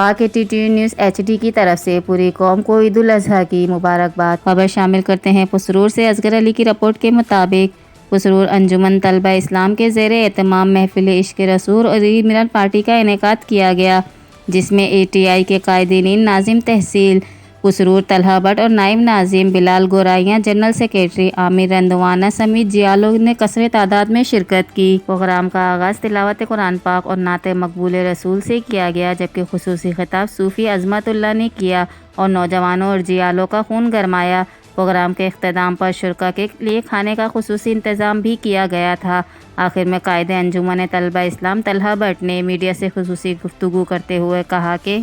पाक ATTU news HD की तरफ से पूरी कौम को ईद उल अजहा की मुबारकबाद। खबर शामिल करते हैं पुसरूर से। असगर अली की रिपोर्ट के मुताबिक पुसरूर अंजुमन तलबा इस्लाम के ज़ेर एहतमाम महफिल इश्क रसूल और ईद मिलन पार्टी का इनेकाद किया गया, जिसमें ATI के कायदीन नाजिम तहसील पुसरूर तलहा भट्ट और नाइब नाजिम बिलाल गोराइयाँ, जनरल सेक्रेटरी आमिर रंदवाना समेत जियालों ने कसरे तादाद में शिरकत की। प्रोग्राम का आगाज़ तिलावत कुरान पाक और नात मकबूल रसूल से किया गया, जबकि खुसूसी खिताब सूफ़ी अज़मतुल्लाह ने किया और नौजवानों और जियालों का खून गरमाया। प्रोग्राम के इख्तिताम पर शुरका के लिए खाने का खुसूसी इंतज़ाम भी किया गया था। आखिर में कायदे अंजुमन तलबा इस्लाम तलहा भट्ट ने मीडिया से खुसूसी गुफ्तगू करते हुए कहा कि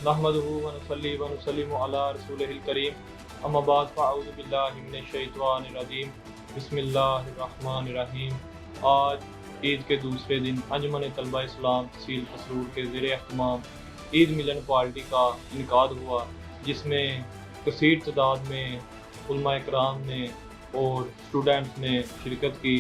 नहमदुहु व नुसल्ली व नुसल्लिमु अला रसूलिहिल करीम अम्मा बाद फ़अऊज़ु बिल्लाहि मिनश शैतानिर रजीम बिस्मिल्लाहिर रहमानिर रहीम। आज ईद के दूसरे दिन अंजुमन तलबा इस्लाम तहसील पुसरूर के ज़ेर एहतमाम ईद मिलन पार्टी का इनकाद हुआ, जिसमें कसीर तादाद में उलमा इकराम ने और स्टूडेंट्स ने शिरकत की।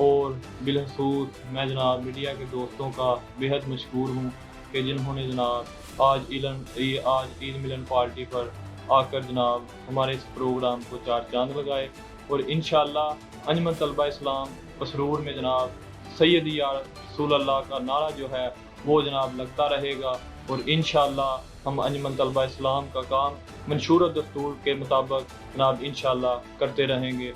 और बिलखसूस मैं जनाब मीडिया के दोस्तों का बेहद मशकूर हूँ कि जिन्होंने जनाब आज ईद मिलन पार्टी पर आकर जनाब हमारे इस प्रोग्राम को चार चांद लगाए। और इंशाअल्लाह अंजुमन तलबा इस्लाम पुसरूर में जनाब सैयदी या रसूल अल्लाह का नारा जो है वो जनाब लगता रहेगा। और इंशाअल्लाह हम अंजुमन तलबा इस्लाम का काम मंशूर दस्तूर के मुताबिक जनाब इंशाअल्लाह करते रहेंगे।